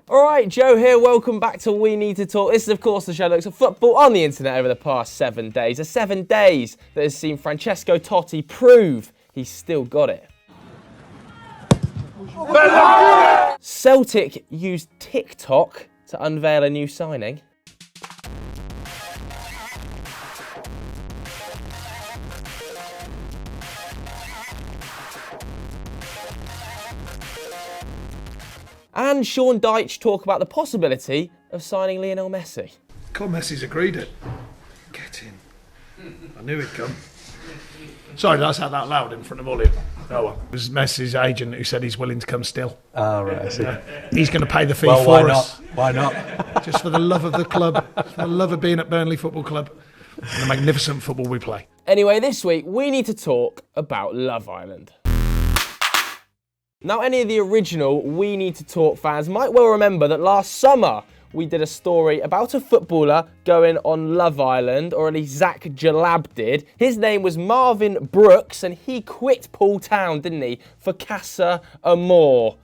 All right, Joe here. Welcome back to We Need to Talk. This is, of course, the show that looks at football on the internet over the past 7 days. The 7 days that has seen Francesco Totti prove he's still got it. Celtic used TikTok to unveil a new signing. And Sean Dyche talk about the possibility of signing Lionel Messi. God, Messi's agreed it. Get in. I knew he'd come. Sorry, did I say that loud in front of all of you? Oh well. It was Messi's agent who said he's willing to come still. Oh, right, I see. He's going to pay the fee Well, for why us. not? Why not? Just for the love of the club, for the love of being at Burnley Football Club, and the magnificent football we play. Anyway, this week we need to talk about Love Island. Now, any of the original We Need to Talk fans might well remember that last summer we did a story about a footballer going on Love Island, or at least Zach Jalab did. His name was Marvin Brooks, and he quit Poole Town, didn't he, for Casa Amor.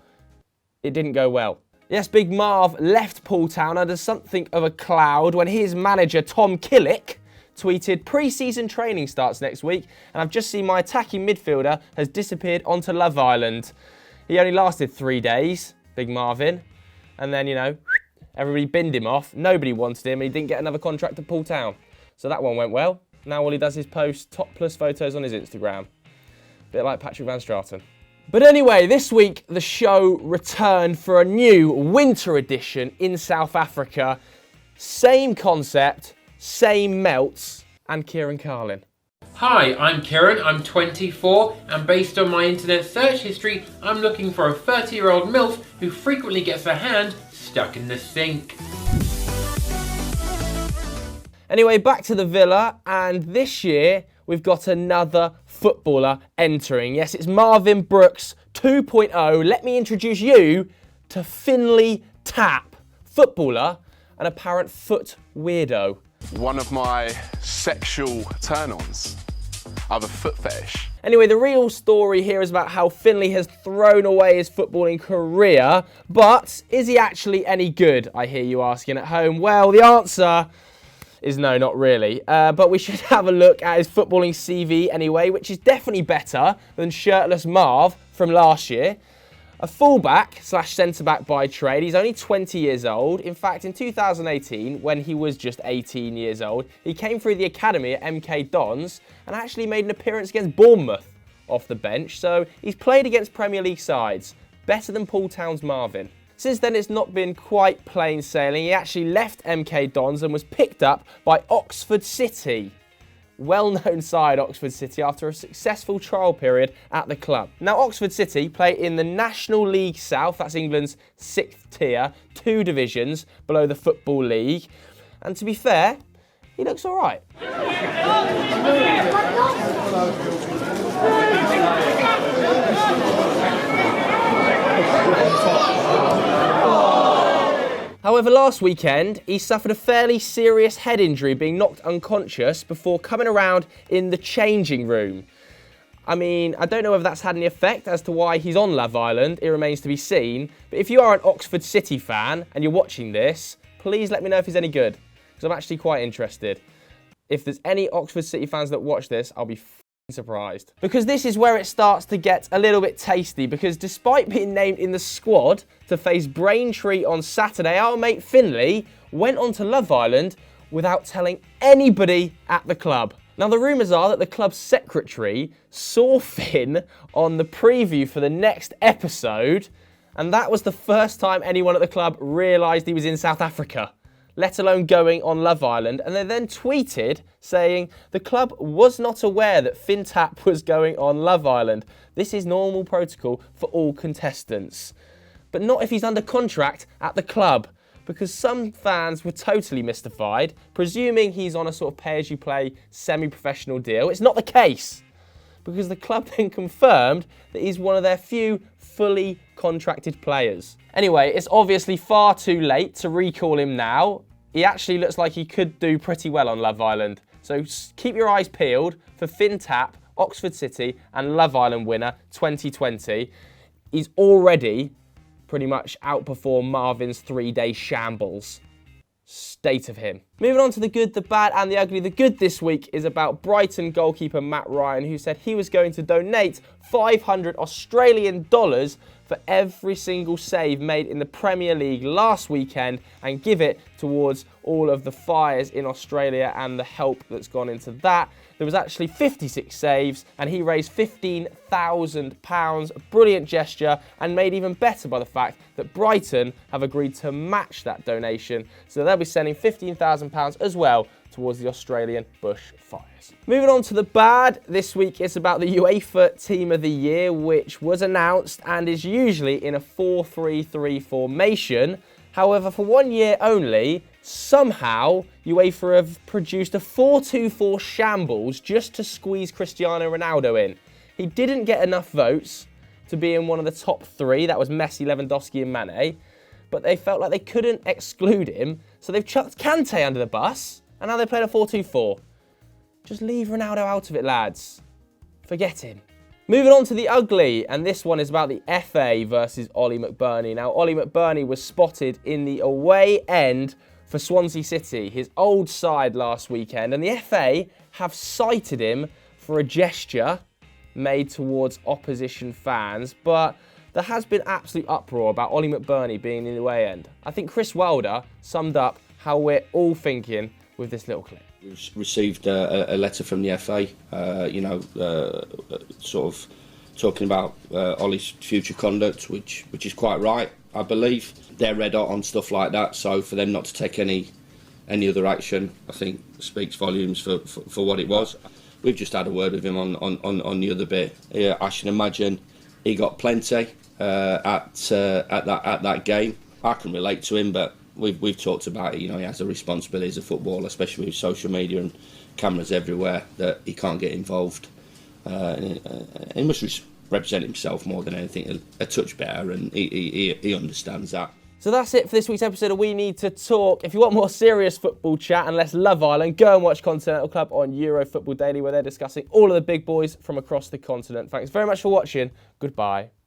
It didn't go well. Yes, Big Marv left Poole Town under something of a cloud when his manager, Tom Killick, tweeted, "Pre-season training starts next week, and I've just seen my attacking midfielder has disappeared onto Love Island." He only lasted 3 days, Big Marvin, and then, everybody binned him off. Nobody wanted him, and he didn't get another contract at Poole Town. So that one went well. Now all he does is post topless photos on his Instagram. Bit like Patrick Van Straten. But anyway, this week the show returned for a new winter edition in South Africa. Same concept, same melts, and Kieran Carlin. Hi, I'm Kieran, I'm 24, and based on my internet search history, I'm looking for a 30-year-old MILF who frequently gets her hand stuck in the sink. Anyway, back to the villa, and this year we've got another footballer entering. Yes, it's Marvin Brooks 2.0. Let me introduce you to Finley Tapp, footballer and apparent foot weirdo. One of my sexual turn-ons. I have a foot fetish. Anyway, the real story here is about how Finley has thrown away his footballing career, but is he actually any good, I hear you asking at home? Well, the answer is no, not really. But we should have a look at his footballing CV anyway, which is definitely better than shirtless Marv from last year. A fullback / centre-back by trade. He's only 20 years old. In fact, in 2018, when he was just 18 years old, he came through the academy at MK Dons and actually made an appearance against Bournemouth off the bench. So he's played against Premier League sides, better than Poole Town's Marvin. Since then, it's not been quite plain sailing. He actually left MK Dons and was picked up by Oxford City. Well-known side, Oxford City, after a successful trial period at the club. Now, Oxford City play in the National League South, that's England's 6th tier, 2 divisions below the Football League. And to be fair, he looks all right. However, last weekend, he suffered a fairly serious head injury, being knocked unconscious before coming around in the changing room. I mean, I don't know whether that's had any effect as to why he's on Love Island. It remains to be seen. But if you are an Oxford City fan and you're watching this, please let me know if he's any good, because I'm actually quite interested. If there's any Oxford City fans that watch this, I'll be surprised. Because this is where it starts to get a little bit tasty, because despite being named in the squad to face Braintree on Saturday, our mate Finley went on to Love Island without telling anybody at the club. Now, the rumours are that the club's secretary saw Finn on the preview for the next episode, and that was the first time anyone at the club realised he was in South Africa, let alone going on Love Island. And they then tweeted saying the club was not aware that Finn Tapp was going on Love Island. This is normal protocol for all contestants. But not if he's under contract at the club, because some fans were totally mystified, presuming he's on a sort of pay-as-you-play semi-professional deal. It's not the case, because the club then confirmed that he's one of their few fully contracted players. Anyway, it's obviously far too late to recall him now. He actually looks like he could do pretty well on Love Island. So keep your eyes peeled for Finn Tapp, Oxford City and Love Island winner 2020. He's already pretty much outperform Marvin's 3-day shambles. State of him. Moving on to the good, the bad and the ugly. The good this week is about Brighton goalkeeper Matt Ryan, who said he was going to donate 500 Australian dollars for every single save made in the Premier League last weekend and give it towards all of the fires in Australia and the help that's gone into that. There was actually 56 saves and he raised £15,000. A brilliant gesture, and made even better by the fact that Brighton have agreed to match that donation. So they'll be sending £15,000 as well towards the Australian bushfires. Moving on to the bad, this week it's about the UEFA Team of the Year, which was announced and is usually in a 4-3-3 formation. However, for 1 year only, somehow UEFA have produced a 4-2-4 shambles just to squeeze Cristiano Ronaldo in. He didn't get enough votes to be in one of the top 3, that was Messi, Lewandowski and Mane, but they felt like they couldn't exclude him, so they've chucked Kante under the bus, and now they're playing a 4-2-4. Just leave Ronaldo out of it, lads. Forget him. Moving on to the ugly, and this one is about the FA versus Ollie McBurney. Now, Ollie McBurney was spotted in the away end for Swansea City, his old side last weekend, and the FA have cited him for a gesture made towards opposition fans, but there has been absolute uproar about Ollie McBurney being in the away end. I think Chris Wilder summed up how we're all thinking with this little clip. We received a letter from the FA, sort of talking about Ollie's future conduct, which is quite right, I believe. They're red hot on stuff like that, so for them not to take any other action, I think speaks volumes for what it was. We've just had a word with him on the other bit. Yeah, I should imagine he got plenty at that game. I can relate to him, but we've talked about it. You know, he has a responsibility as a footballer, especially with social media and cameras everywhere, that he can't get involved. He must represent himself more than anything a touch better, and he understands that. So that's it for this week's episode of We Need to Talk. If you want more serious football chat and less Love Island, go and watch Continental Club on Euro Football Daily, where they're discussing all of the big boys from across the continent. Thanks very much for watching. Goodbye.